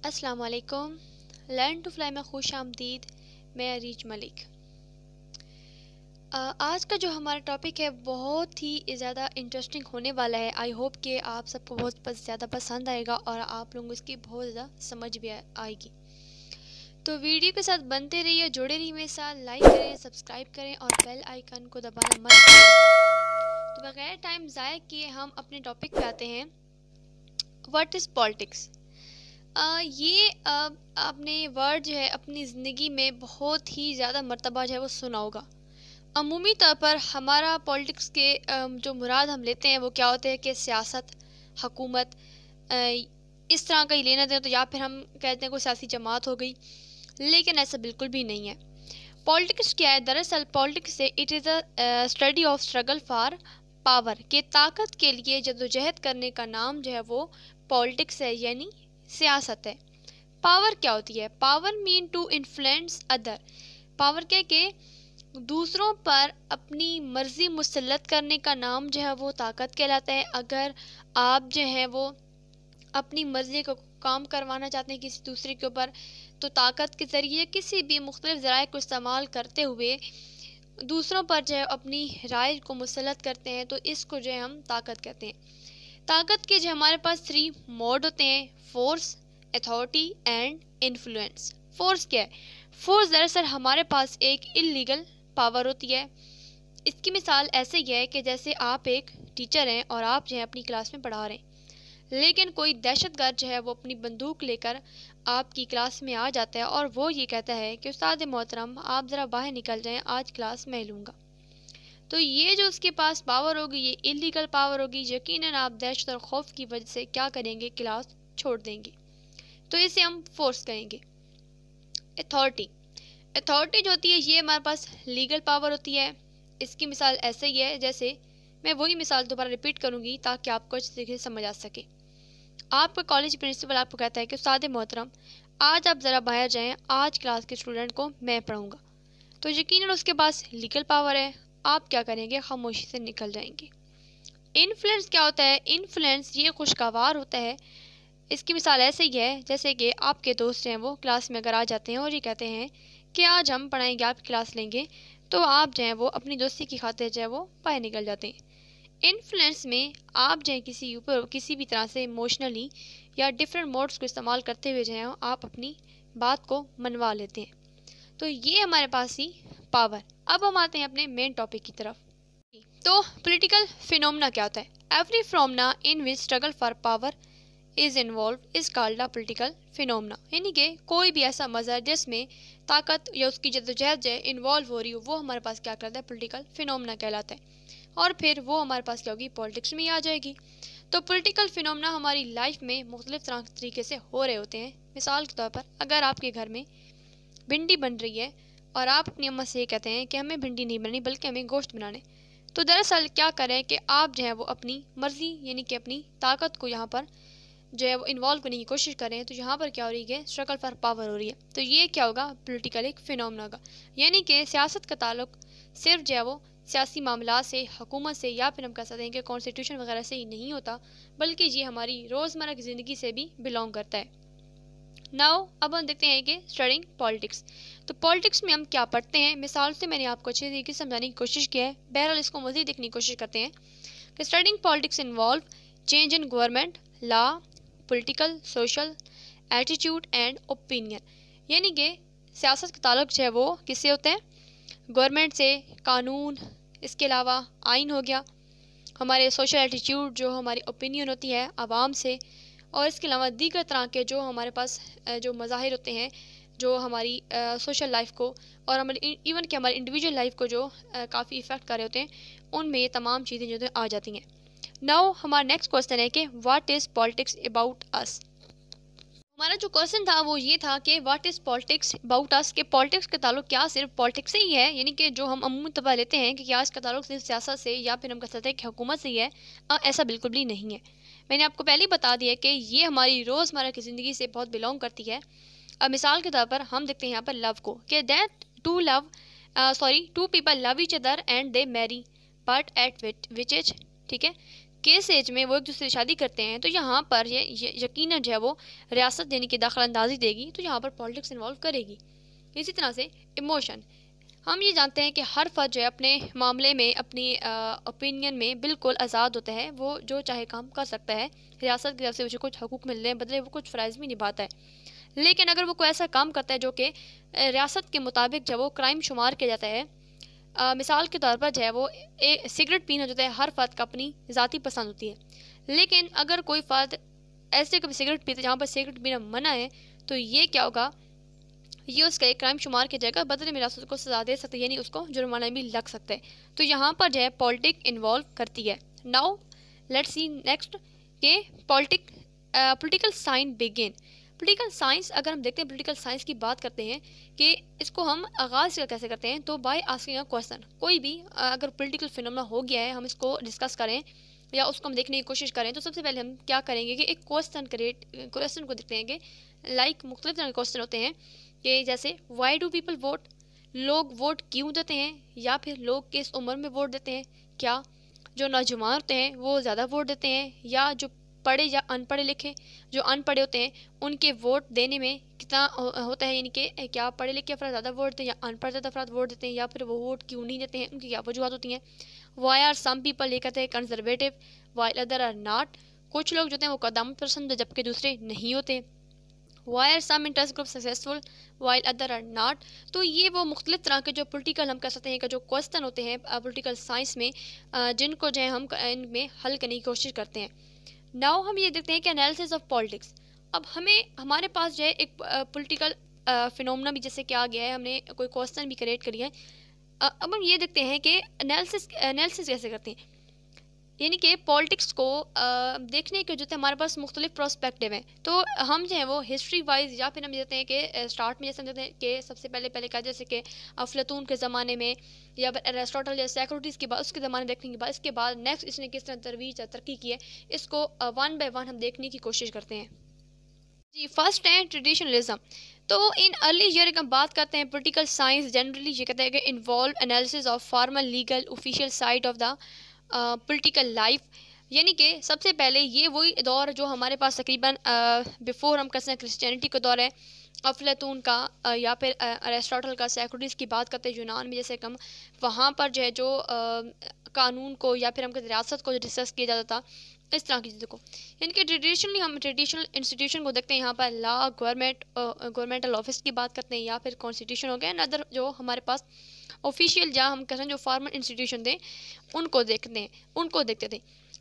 अस्सलाम वालेकुम। Learn to fly में खुश आमदीद। मैं अरीज मलिक। आज का जो हमारा टॉपिक है बहुत ही ज़्यादा इंटरेस्टिंग होने वाला है। आई होप कि आप सबको बहुत ज़्यादा पसंद आएगा और आप लोगों को इसकी बहुत ज़्यादा समझ भी आएगी। तो वीडियो के साथ बनते रहिए, जुड़े रहिए मेरे साथ, लाइक करें, सब्सक्राइब करें और बेल आइकन को दबाना मत भूलिएगा। तो बगैर टाइम ज़ाया किए हम अपने टॉपिक पे आते हैं। What is politics. ये आपने वर्ड जो है अपनी ज़िंदगी में बहुत ही ज़्यादा मर्तबा जो है वो सुना होगा। अमूमी तौर पर हमारा पॉलिटिक्स के जो मुराद हम लेते हैं वो क्या होते हैं कि सियासत, हुकूमत, इस तरह का ही लेना देना, तो या फिर हम कहते हैं कोई सियासी जमात हो गई, लेकिन ऐसा बिल्कुल भी नहीं है। पॉलिटिक्स क्या है? दरअसल पॉलिटिक्स से it is a study of struggle for power, के ताकत के लिए जद्दोजहद करने का नाम जो है वो पॉलिटिक्स है, यानी सियासत है। पावर क्या होती है? Power mean to influence other. Power क्या कि दूसरों पर अपनी मर्जी मुसल्लत करने का नाम जो है वो ताकत कहलाता है। अगर आप जो है वो अपनी मर्जी का काम करवाना चाहते हैं किसी दूसरे के ऊपर, तो ताकत के ज़रिए किसी भी मुख्तलिफ ज़राए को इस्तेमाल करते हुए दूसरों पर जो है अपनी राय को मुसल्लत करते हैं, तो इसको जो है हम ताकत कहते हैं। ताकत के जो हमारे पास 3 मोड होते हैं: force, authority and influence. Force क्या है? फोर्स दरअसल हमारे पास एक इलीगल पावर होती है। इसकी मिसाल ऐसे ही है कि जैसे आप एक टीचर हैं और आप जो है अपनी क्लास में पढ़ा रहे हैं, लेकिन कोई दहशतगर्द जो है वो अपनी बंदूक लेकर आपकी क्लास में आ जाता है और वो ये कहता है कि उस्ताद मोहतरम आप ज़रा बाहर निकल जाएं, आज क्लास मैं लूँगा। तो ये जो उसके पास पावर होगी ये इलीगल पावर होगी। यकीनन आप दहशत और खौफ की वजह से क्या करेंगे? क्लास छोड़ देंगे। तो इसे हम फोर्स कहेंगे। अथॉरिटी। अथॉरिटी जो होती है ये हमारे पास लीगल पावर होती है। इसकी मिसाल ऐसे ही है, जैसे मैं वही मिसाल दोबारा रिपीट करूँगी ताकि आपको अच्छे तरीके से समझ आ सके। आपका कॉलेज प्रिंसिपल आपको कहता है कि उस्ताद मोहतरम आज आप ज़रा बाहर जाएँ, आज क्लास के स्टूडेंट को मैं पढ़ाऊँगा। तो यकीनन उसके पास लीगल पावर है। आप क्या करेंगे? खामोशी से निकल जाएंगे। इन्फ्लुएंस क्या होता है? इन्फ्लुएंस ये खुशगवार होता है। इसकी मिसाल ऐसे ही है जैसे कि आपके दोस्त हैं वो क्लास में अगर आ जाते हैं और ये कहते हैं कि आज हम पढ़ाएंगे, आप क्लास लेंगे, तो आप जो है वो अपनी दोस्ती की खातिर जो है वो बाहर निकल जाते हैं। इन्फ्लुएंस में आप जो है किसी ऊपर किसी भी तरह से इमोशनली या डिफरेंट मोड्स को इस्तेमाल करते हुए जो है आप अपनी बात को मनवा लेते हैं। तो ये हमारे पास ही पावर। अब हम आते हैं अपने मेन टॉपिक की तरफ। तो पॉलिटिकल फिनोमेना क्या होता है? Every phenomena in which struggle for power is involve is called a political phenomena. यानी कि कोई भी ऐसा मज़हर जिसमें ताकत या उसकी जद्दोजहद जो इन्वॉल्व हो रही हो वो हमारे पास क्या कहलाता है? पॉलिटिकल फिनोमेना कहलाता है। और फिर वो हमारे पास क्या होगी? पॉलिटिक्स में ही आ जाएगी। तो पॉलिटिकल फिनोमेना हमारी लाइफ में मुख्तलिफ तरह तरीके से हो रहे होते हैं। मिसाल के तौर पर अगर आपके घर में भिंडी बन रही है और आप अपनी अम्मा से ये कहते हैं कि हमें भिंडी नहीं बननी बल्कि हमें गोश्त बनाने, तो दरअसल क्या करें कि आप जो है वो अपनी मर्ज़ी यानी कि अपनी ताकत को यहाँ पर जो है वो इन्वॉल्व करने की कोशिश करें। तो यहाँ पर क्या हो रही है? स्ट्रगल फॉर पावर हो रही है। तो ये क्या होगा? पॉलिटिकल एक फिनोमेना होगा। यानी कि सियासत का ताल्लुक सिर्फ जो है वो सियासी मामला से, हुकूमत से, या फिर हम कह सकते हैं कि कॉन्स्टिट्यूशन वगैरह से ही नहीं होता, बल्कि ये हमारी रोज़मर्रा की ज़िंदगी से भी बिलोंग करता है। नाउ अब हम देखते हैं कि स्टडिंग पॉलिटिक्स। तो पॉलिटिक्स में हम क्या पढ़ते हैं? मिसाल से मैंने आपको अच्छे तरीके से समझाने की कोशिश किया है, बहरहाल इसको मज़ीद देखने की कोशिश करते हैं कि studying politics involve change in government, law, political, social attitude and opinion. यानी कि सियासत का ताल्लुक जो है वो किससे होता है? गवर्नमेंट से, कानून, इसके अलावा आइन हो गया, हमारे सोशल एटीट्यूड जो हमारी ओपिनियन होती है आवाम से, और इसके अलावा दीगर तरह के जो हमारे पास जो मज़ाहिर होते हैं जो हमारी सोशल लाइफ को और हमारी इवन कि हमारी इंडिविजुअल लाइफ को जो काफ़ी इफ़ेक्ट कर रहे होते हैं, उनमें ये तमाम चीज़ें जो आ जाती हैं। नाउ हमारा नेक्स्ट क्वेश्चन है कि what is politics about us. हमारा जो क्वेश्चन था वो ये था कि what is politics about us, के पॉलिटिक्स का ताल्लुक क्या सिर्फ पॉलिटिक्स से ही है, यानी कि जो हम अमूमन तौर लेते हैं कि क्या इसका ताल्लुक सिर्फ सियासत से या फिर हम कह सकते हैं कि हुकूमत से ही है। ऐसा बिल्कुल भी नहीं है। मैंने आपको पहले ही बता दिया कि ये हमारी रोज़मर्रा की ज़िंदगी से बहुत बिलोंग करती है। अब मिसाल के तौर पर हम देखते हैं यहाँ पर लव को, कि that two people love each other and they marry but at which age. ठीक है, किस एज में वो एक दूसरे से शादी करते हैं, तो यहाँ पर ये यकीनन जो है वो रियासत यानी कि दाखिल अंदाजी देगी, तो यहाँ पर पॉलिटिक्स इन्वॉल्व करेगी। इसी तरह से इमोशन, हम ये जानते हैं कि हर फर्द जो है अपने मामले में, अपनी ओपिनियन में बिल्कुल आज़ाद होता है, वो जो चाहे काम कर सकता है, रियासत की तरफ से उसे कुछ हकूक़ मिल रहे हैं, बदले वो कुछ फ़राइज़ भी निभाता है। लेकिन अगर वो कोई ऐसा काम करता है जो कि रियासत के मुताबिक जो वो क्राइम शुमार किया जाता है, मिसाल के तौर पर जो है वो सिगरेट पीना जो है हर फर्द का अपनी ज़ाती पसंद होती है, लेकिन अगर कोई फर्द ऐसे कभी सिगरेट पीते जहाँ पर सिगरेट पीना मना है, तो ये क्या होगा, ये उसका एक क्राइम शुमार किया जाएगा, बदले में रियासत को सजा दे सकते हैं, यानी उसको जुर्माना भी लग सकता है। तो यहाँ पर जो है पॉलिटिक इन्वॉल्व करती है। नाउ लेट्स सी नेक्स्ट के political science begin. Political science, अगर हम देखते हैं पॉलिटिकल साइंस की बात करते हैं कि इसको हम आगाज़ कैसे करते हैं, तो बाय आस्किंग अ क्वेश्चन। कोई भी अगर पॉलिटिकल फिनोमेना हो गया है, हम इसको डिस्कस करें या उसको हम देखने की कोशिश करें, तो सबसे पहले हम क्या करेंगे कि एक क्वेश्चन को देखते हैं कि मुख्तलिफ तरह के क्वेश्चन होते हैं कि जैसे वाई डू पीपल वोट, लोग वोट क्यों देते हैं, या फिर लोग किस उम्र में वोट देते हैं, क्या जो नौजवान होते हैं वो ज़्यादा वोट देते हैं, या जो पढ़े या अनपढ़े लिखे जो अनपढ़े होते हैं उनके वोट देने में कितना होता है, यानी कि क्या पढ़े लिखे अफराद ज़्यादा वोट देते हैं या अनपढ़ ज़्यादा अफराद वोट देते हैं, या फिर वो वोट क्यों नहीं देते हैं, उनकी क्या वजूहत होती हैं। वाई आर सम पीपल, ये कहते हैं conservative while other are not, कुछ लोग जो हैं वो कदम पसंद जबकि दूसरे नहीं होते। Why are some interest group successful while other are not. तो ये वो मुख्तलिफ तरह के जो पोलिटिकल हम कह सकते हैं कि जो क्वेश्चन होते हैं पोलिटिकल साइंस में, जिनको जो है हम इनमें हल करने की कोशिश करते हैं। नाउ हम ये देखते हैं कि एनालिसिस ऑफ पॉलिटिक्स। अब हमारे पास जो है एक पॉलिटिकल फिनोमेना भी जैसे क्या आ गया है, हमने कोई क्वेश्चन भी क्रिएट करी है। अब हम ये देखते हैं कि एनालिसिस कैसे करते हैं, यानी कि पॉलिटिक्स को देखने के जो थे हमारे पास मुख्तलिफ प्रोस्पेक्टिव हैं। तो हम जो है वो हिस्ट्री वाइज, या फिर हम कहते हैं कि स्टार्ट में जैसे हम कहते हैं कि सबसे पहले का जैसे कि अफलातून के ज़माने में, या फिर एरिस्टोटल या सोक्रेटिस के बाद, उसके ज़माने में देखने के बाद, इसके बाद नेक्स्ट इसने किस तरह तरक्की की है, इसको वन बाय वन हम देखने की कोशिश करते हैं। जी, फर्स्ट है ट्रेडिशनलिज्म। तो इन अर्ली ईयर हम बात करते हैं पॉलिटिकल साइंस जनरली ये कहते हैं कि involve analysis of formal legal official side of the political life, यानी कि सबसे पहले ये वही दौर जो हमारे पास तकरीबन बिफोर हम कहते हैं क्रिश्चियनिटी का दौर है, अफलातून का या फिर अरिस्टोटल का, सोक्रेटिस की बात करते हैं यूनान में, जैसे कम वहाँ पर जो है जो कानून को या फिर हम कहते रियासत को डिस्कस किया जाता था, इस तरह की चीज़ों को। यानी कि ट्रेडिशनली हम ट्रेडिशनल इंस्टीट्यूशन को देखते हैं, यहाँ पर लॉ, गवर्नमेंटल ऑफिस की बात करते हैं, या फिर कॉन्स्टिट्यूशन हो गया, अदर जो हमारे पास ऑफिशियल या हम कहते हैं जो फॉर्मल इंस्टीट्यूशन थे उनको देखते थे।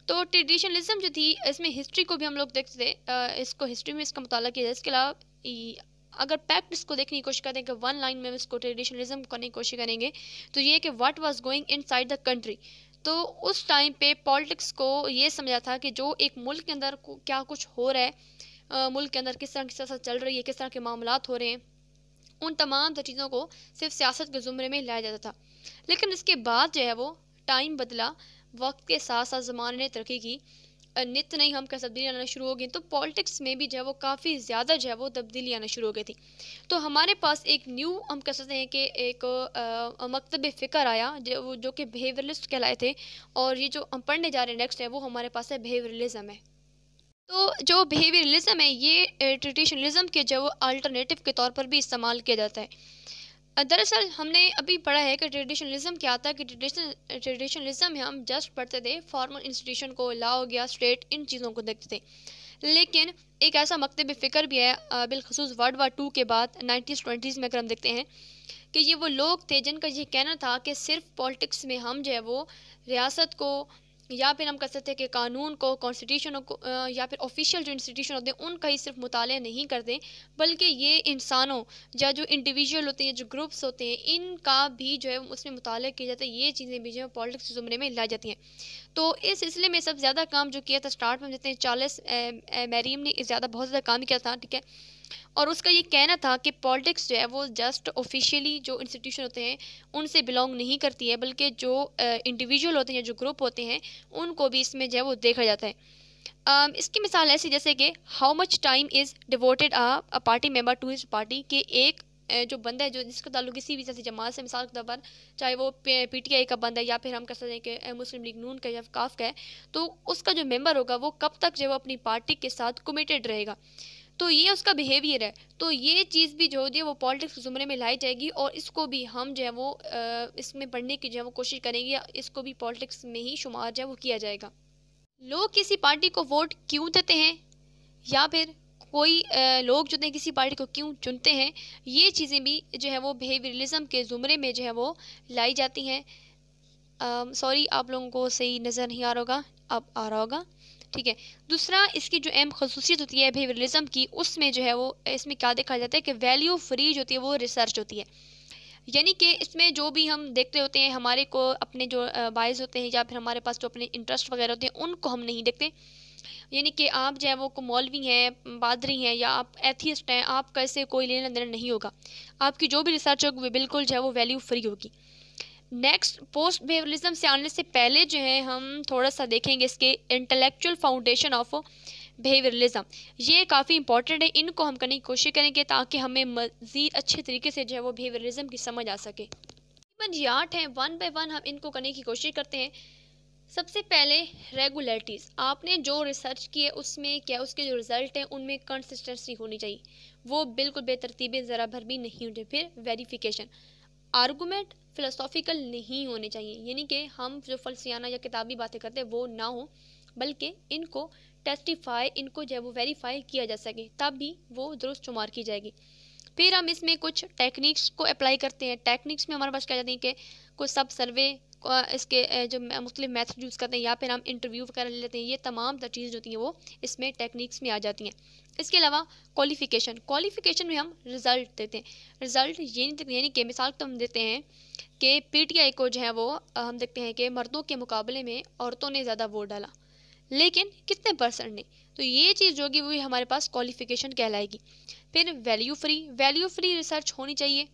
तो ट्रेडिशनलिज्म जो थी, इसमें हिस्ट्री को भी हम लोग देखते थे, इसको हिस्ट्री में इसका मुताला किया जाए। इसके अलावा अगर प्रैक्टिस को देखने की कोशिश करते हैं कि वन लाइन में इसको ट्रेडिशनलिज्म करने की कोशिश करेंगे, तो ये कि what was going inside the country. तो उस टाइम पे पॉलिटिक्स को ये समझा था कि जो एक मुल्क के अंदर क्या कुछ हो रहा है, मुल्क के अंदर किस तरह चल रही है, किस तरह के मामलात हो रहे हैं, उन तमाम चीज़ों को सिर्फ सियासत के ज़ुमरे में लाया जाता था। लेकिन इसके बाद जो है वो टाइम बदला, वक्त के साथ साथ ज़माने ने तरक्की की, नित नई हम तब्दीली आना शुरू हो गई, तो पॉलिटिक्स में भी जो है वो काफ़ी ज़्यादा जो है वो तब्दीली आना शुरू हो गई थी। तो हमारे पास एक न्यू हम कह सकते हैं कि एक मकतब फ़िक्र आया जो कि बिहेवियरलिस्ट कहलाए थे, और ये जो हम पढ़ने जा रहे हैं नेक्स्ट है वो हमारे पास है बिहेवियरलिज्म है। तो जो बिहेवियरलिज्म है ये ट्रेडिशनलिज्म के जो अल्टरनेटिव के तौर पर भी इस्तेमाल किया जाता है। दरअसल हमने अभी पढ़ा है कि ट्रेडिशनलिज्म क्या आता है, कि ट्रेडिशनलिज्म में हम जस्ट पढ़ते थे फॉर्मल इंस्टीट्यूशन को, लॉ हो गया, स्टेट, इन चीज़ों को देखते थे। लेकिन एक ऐसा मकतब फ़िक्र भी है बिलखसूस वर्ल्ड वार 2 के बाद 1920s में, अगर हम देखते हैं कि ये वो लोग थे जिनका ये कहना था कि सिर्फ पॉलिटिक्स में हम जो है वो रियासत को या फिर हम कह सकते हैं कि कानून को, कॉन्स्टिट्यूशन को, या फिर ऑफिशियल जो इंस्टीट्यूशन होते हैं उनका ही सिर्फ मुताला नहीं करते, बल्कि ये इंसानों या जो इंडिविजुअल होते हैं, जो ग्रुप्स होते हैं, इनका भी जो है उसमें मुताला किया जाता है। ये चीज़ें भी जो है पॉलिटिक्स के ज़ुमरे में लाई जाती हैं। तो इस सिलसिले में सबसे ज़्यादा काम जो किया था स्टार्ट में, देते हैं चार्ल्स मैरियम ने बहुत ज़्यादा काम किया था, ठीक है। और उसका ये कहना था कि पॉलिटिक्स जो है वो जस्ट ऑफिशियली जो इंस्टीट्यूशन होते हैं उनसे बिलोंग नहीं करती है, बल्कि जो इंडिविजुअल होते हैं, जो ग्रुप होते हैं, उनको भी इसमें जो है वो देखा जाता है। इसकी मिसाल ऐसी जैसे कि how much time is devoted a party member to his party, कि एक जो बंदा है जो जिसका ताल्लुक किसी भी सियासी जमात से, मिसाल के तौर पर चाहे वो PTI का बंदा है या फिर हम कह सकते हैं कि मुस्लिम लीग नून का या काफ का है, तो उसका जो मेंबर होगा वो कब तक जो है वो अपनी पार्टी के साथ कमिटेड रहेगा, तो ये उसका बिहेवियर है। तो ये चीज़ भी जो है वो पॉलिटिक्स के ज़ुमरे में लाई जाएगी और इसको भी हम जो है वो इसमें पढ़ने की जो है वो कोशिश करेंगे, या इसको भी पॉलिटिक्स में ही शुमार जो है वो किया जाएगा। लोग किसी पार्टी को वोट क्यों देते हैं या फिर कोई लोग जो है किसी पार्टी को क्यों चुनते हैं, ये चीज़ें भी जो है वो बिहेवियरलिज्म के ज़ुमरे में जो है वो लाई जाती हैं। सॉरी आप लोगों को सही नज़र नहीं आ रहा होगा, अब आ रहा होगा, ठीक है। दूसरा इसकी जो अहम खसूसियत होती है बिहेवियरलिज्म की, उसमें जो है वो इसमें क्या देखा जाता है कि वैल्यू फ्री जो होती है वो रिसर्च होती है, यानी कि इसमें जो भी हम देखते होते हैं हमारे को अपने जो बायस होते हैं या फिर हमारे पास जो अपने इंटरेस्ट वगैरह होते हैं उनको हम नहीं देखते। यानी कि आप जो है वो को मौलवी हैं, पादरी हैं या आप एथियस्ट हैं, आपका इससे कोई लेना देना नहीं होगा। आपकी जो भी रिसर्च होगी वो बिल्कुल जो है वो वैल्यू फ्री होगी। नेक्स्ट, पोस्ट बिहेवियरलिज्म से आने से पहले जो है हम थोड़ा सा देखेंगे इसके इंटेलेक्चुअल फाउंडेशन ऑफ बिहेवियरलिज्म। ये काफ़ी इंपॉर्टेंट है, इनको हम करने की कोशिश करेंगे ताकि हमें मज़ीद अच्छे तरीके से जो है वो बिहेवियरलिज्म की समझ आ सके। तकरीबन ये 8 हैं, 1 बाय 1 हम इनको करने की कोशिश करते हैं। सबसे पहले रेगुलरिटीज़, आपने जो रिसर्च की है उसमें क्या उसके जो रिज़ल्ट हैं उनमें कंसिस्टेंसी होनी चाहिए, वो बिल्कुल बेतरतीबी ज़रा भर भी नहीं होनी। फिर वेरिफिकेशन, आर्गूमेंट फ़िलोसॉफिकल नहीं होने चाहिए, यानी कि हम जो फलसियाना या किताबी बातें करते हैं वो ना हो, बल्कि इनको टेस्टिफाई, इनको जो है वो वेरीफाई किया जा सके, तब भी वो दुरुस्त शुमार की जाएगी। फिर हम इसमें कुछ टेक्निक्स को अप्लाई करते हैं। टेक्निक्स में हमारे पास क्या जाती है कि कुछ सब सर्वे इसके जो मुख्तलिफ मेथड यूज़ करते हैं या फिर हम इंटरव्यू वगैरह ले लेते हैं, ये तमाम चीज़ होती हैं वो इसमें टेक्निक्स में आ जाती हैं। इसके अलावा क्वालिफिकेशन में हम रिज़ल्ट देते हैं। रिज़ल्ट ये नहीं, यानी कि मिसाल तो हम देते हैं कि PTI को जो है वो हम देखते हैं कि मर्दों के मुकाबले में औरतों ने ज़्यादा वोट डाला, लेकिन कितने % ने, तो ये चीज़ जो होगी वो हमारे पास क्वालिफिकेशन कहलाएगी। फिर वैल्यू फ्री रिसर्च होनी चाहिए।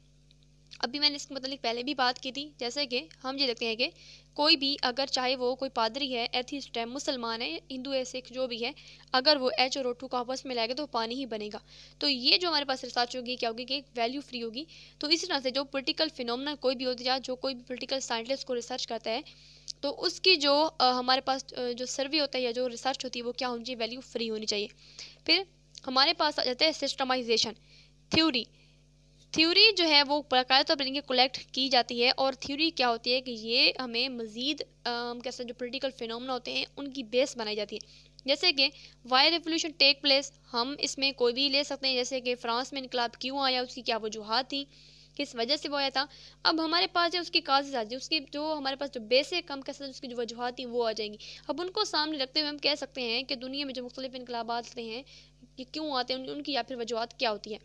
अभी मैंने इसके मतलब पहले भी बात की थी, जैसे कि हम ये देखते हैं कि कोई भी अगर चाहे वो कोई पादरी है, एथिस्ट है, मुसलमान है, हिंदू है, सिख जो भी है, अगर वो H और O2 को आपस में लाएगा तो पानी ही बनेगा। तो ये जो हमारे पास रिसर्च होगी क्या होगी कि वैल्यू फ्री होगी। तो इसी तरह से जो पोलिटिकल फिनोमेना कोई भी होता है, जो कोई भी पोलिटिकल साइंटिस्ट को रिसर्च करता है, तो उसकी जो हमारे पास जो सर्वे होता है या जो रिसर्च होती है वो क्या होनी चाहिए, वैल्यू फ्री होनी चाहिए। फिर हमारे पास आ जाता है सिस्टमाइजेशन, थ्योरी जो है वो बाकायदा तौर पर कलेक्ट की जाती है, और थ्योरी क्या होती है कि ये हमें मज़ीद कैसे जो पॉलिटिकल फिनोमेना होते हैं उनकी बेस बनाई जाती है। जैसे कि वाई रेवोल्यूशन टेक प्लेस, हम इसमें कोई भी ले सकते हैं, जैसे कि फ्रांस में इनकलाब क्यों आया, उसकी क्या वजूहात थी, किस वजह से वो आया था। अब हमारे पास जो उसकी काजेज आ जाए, उसकी जो हमारे पास जो बेसिक हम कैसे उसकी जो वजूहात थी वो आ जाएंगी। अब उनको सामने रखते हुए हम कह सकते हैं कि दुनिया में जो मुख्तलिफ इनकलाबात आते हैं ये क्यों आते हैं, उनकी या फिर वजूहात क्या होती है।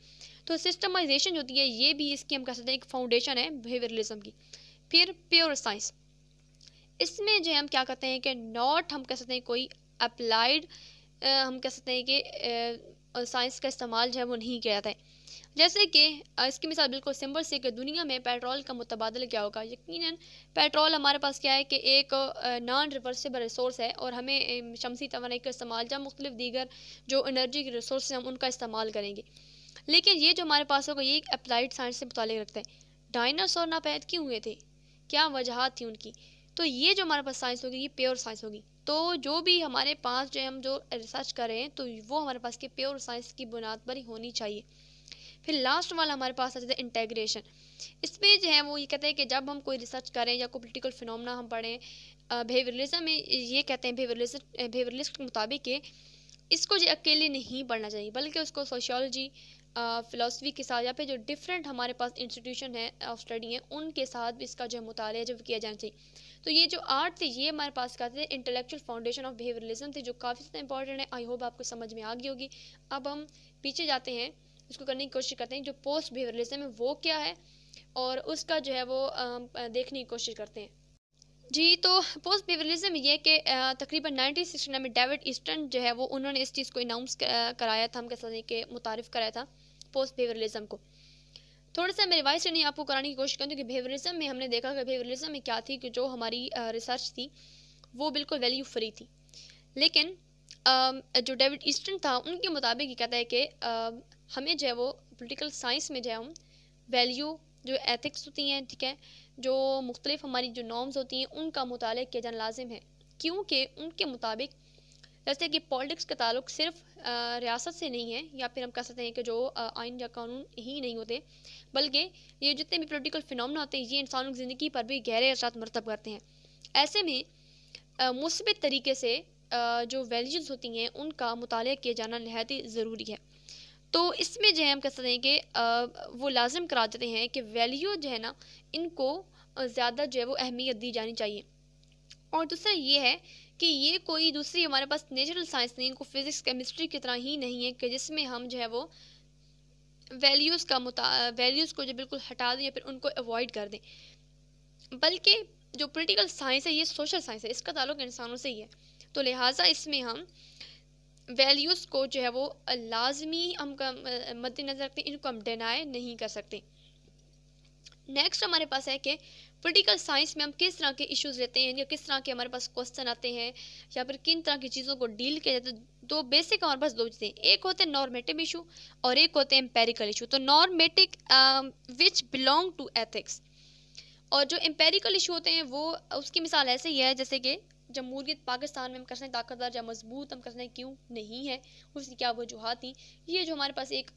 तो सिस्टमाइजेशन होती है, ये भी इसकी हम कह सकते हैं एक फाउंडेशन है बिहेवियरलिज्म की। फिर प्योर साइंस, इसमें जो हम क्या कहते हैं कि नॉट हम कह सकते हैं कोई अप्लाइड हम कह सकते हैं कि साइंस का इस्तेमाल जो है वो नहीं किया जाता है। जैसे कि इसकी मिसाल बिल्कुल सिंपल से कि दुनिया में पेट्रोल का मुतबादला क्या होगा। यकीनन पेट्रोल हमारे पास क्या है कि एक नॉन रिवर्सिबल रिसोर्स है, और हमें शमसी तवानाई का इस्तेमाल या मुख्तलिफ दीगर जो एनर्जी के रिसोर्स हैं हम उनका इस्तेमाल करेंगे। लेकिन ये जो हमारे पास होगा ये एक अप्लाइड साइंस से मुताल्लिक़ रखता है। डायनासोर नापैद क्यों हुए थे, क्या वजहात थी उनकी, तो ये जो हमारे पास साइंस होगी ये प्योर साइंस होगी। तो जो भी हमारे पास जो हम जो रिसर्च कर रहे हैं तो वो हमारे पास के प्योर साइंस की बुनियाद पर ही होनी चाहिए। फिर लास्ट वाला हमारे पास आ जाता है इंटेग्रेशन। इसमें जो है वो ये कहते हैं कि जब हम कोई रिसर्च करें या कोई पॉलिटिकल फिनोमेना हम पढ़ें, बिहेवियरलिज्म में ये कहते हैं बिहेवियरलिस्ट के मुताबिक कि इसको जो अकेले नहीं पढ़ना चाहिए, बल्कि उसको सोशियोलॉजी फ़िलासफ़ी के साथ या फिर जो डिफरेंट हमारे पास इंस्टीट्यूशन है ऑफ स्टडी हैं उनके साथ भी इसका जो मुताला जब किया जाना चाहिए। तो ये जो आर्ट थे ये हमारे पास का थे इंटेलेक्चुअल फाउंडेशन ऑफ बिहेवियरलिज्म थे, जो काफ़ी ज़्यादा इंपॉर्टेंट है। आई होप आपको समझ में आ गई होगी। अब हम पीछे जाते हैं, उसको करने की कोशिश करते हैं जो पोस्ट बिहेवियरलिज्म है वो क्या है, और उसका जो है वो देखने की कोशिश करते हैं। जी, तो पोस्ट बिहेवियरलिज्म ये कि तकरीबन 1969 में डेविड ईस्टन जो है वो उन्होंने इस चीज़ को अनाउंस कराया था, हम कह सकते हैं कि मुतारिफ कराया था पोस्ट बिहेवियरलिज्म को। थोड़ा सा मैं रिवाइज नहीं आपको कराने की कोशिश करूँ कि बिहेवियरलिज्म में हमने देखा कि बिहेवियरलिज्म में क्या थी कि जो हमारी रिसर्च थी वो बिल्कुल वैल्यू फ्री थी। लेकिन जो डेविड ईस्टन था उनके मुताबिक ये कहता है कि हमें जो है वो पोलिटिकल साइंस में जो है हम वैल्यू जो एथिक्स होती हैं, ठीक है, जो मुख्तलिफ हमारी जो नॉर्म्स होती हैं उनका मुताला किया जाना लाजिम है, क्योंकि उनके मुताबिक जैसे कि पॉलिटिक्स का ताल्लुक सिर्फ रियासत से नहीं है, या फिर हम कह सकते हैं कि जो आइन या कानून ही नहीं होते, बल्कि ये जितने भी पॉलिटिकल फिनोमेना होते हैं ये इंसानों की ज़िंदगी पर भी गहरे असरात मरतब करते हैं। ऐसे में मुस्बित तरीके से जो वैल्यूज़ होती हैं उनका मुताला किया जाना नहायत ही ज़रूरी है। तो इसमें जो है हम कह सकते हैं कि वो लाजिम करा देते हैं कि वैल्यू जो है ना इनको ज़्यादा जो है वो अहमियत दी जानी चाहिए। और दूसरा ये है कि ये कोई दूसरी हमारे पास नेचुरल साइंस नहीं, इनको फिज़िक्स केमिस्ट्री की तरह ही नहीं है कि जिसमें हम जो है वो वैल्यूज़ को जो बिल्कुल हटा दें या फिर उनको अवॉइड कर दें, बल्कि जो पॉलिटिकल साइंस है ये सोशल साइंस है, इसका ताल्लुक इंसानों से ही है। तो लिहाजा इसमें हम वैल्यूज़ को जो है वो लाजमी हम मद्देनज़र रखते हैं, इनको हम डिनाई नहीं कर सकते। नेक्स्ट हमारे पास है कि पॉलिटिकल साइंस में हम किस तरह के इश्यूज लेते हैं या किस तरह के हमारे पास क्वेश्चन आते हैं या फिर किन तरह की चीज़ों को डील किया जाता है। दो बेसिक हमारे पास दो चीज़ें, एक होते हैं नॉर्मेटिव इशू और एक होते हैं एम्पेरिकल इशू। तो normative which belong to ethics, और जो एम्पेरिकल इशू होते हैं वो उसकी मिसाल ऐसे ही है जैसे कि जमहूरियत पाकिस्तान में हम कहते हैं ताकतवर या मजबूत, हम कहते हैं क्यों नहीं है, उसकी क्या वजूहत थी। ये जो हमारे पास एक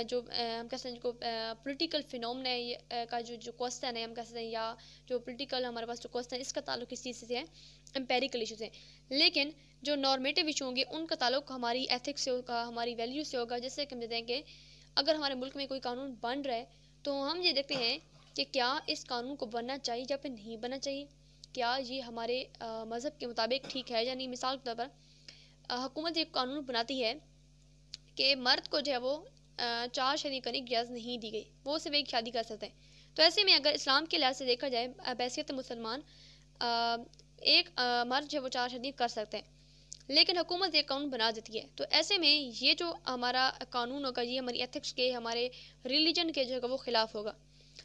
जो हम कहते हैं जो पॉलिटिकल फिनोमेना है का जो क्वेश्चन है हम कहते हैं, या जो पॉलिटिकल हमारे पास जो क्वेश्चन है इसका ताल्लुक किस चीज़ से है, एम्पेरिकल इशू से। लेकिन जो नॉर्मेटिव इशू होंगे उनका ताल्लुक हमारी एथिक्स से होगा, हमारी वैल्यू से होगा। जैसे कि हम देते हैं कि अगर हमारे मुल्क में कोई कानून बन रहा है तो हम ये देखते हैं कि क्या इस कानून को बनना चाहिए या फिर नहीं बनना चाहिए, क्या ये हमारे मज़हब के मुताबिक ठीक है या नहीं। मिसाल के तौर पर हुकूमत एक कानून बनाती है कि मर्द को जो है वो 4 शादी करने की इजाज़त नहीं दी गई, वो सिर्फ एक शादी कर सकते हैं। तो ऐसे में अगर इस्लाम के लिहाज से देखा जाए बैसियत मुसलमान एक मर्द जो है वो 4 शादी कर सकते हैं, लेकिन हुकूमत एक कानून बना देती है। तो ऐसे में ये जो हमारा कानून होगा ये हमारी एथिक्स के, हमारे रिलीजन के जो है वो ख़िलाफ़ होगा।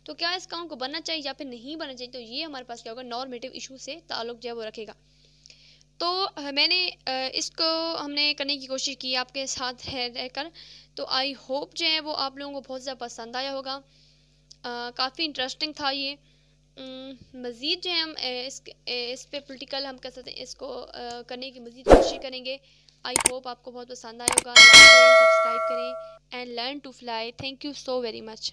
तो क्या इस कानून को बनना चाहिए या फिर नहीं बनना चाहिए, तो ये हमारे पास क्या होगा, नॉर्मेटिव इशू से ताल्लुक जो है वो रखेगा। तो मैंने इसको हमने करने की कोशिश की आपके साथ रहकर। तो आई होप जो है वो आप लोगों को बहुत ज़्यादा पसंद आया होगा, काफ़ी इंटरेस्टिंग था ये। मज़ीद जो है हम इस पे पॉलिटिकल हम कह सकते हैं इसको करने की मज़ीद कोशिश करेंगे। आई होप आपको बहुत पसंद आया होगा। लाइक करें, सब्सक्राइब करें and learn to fly. Thank you so very much.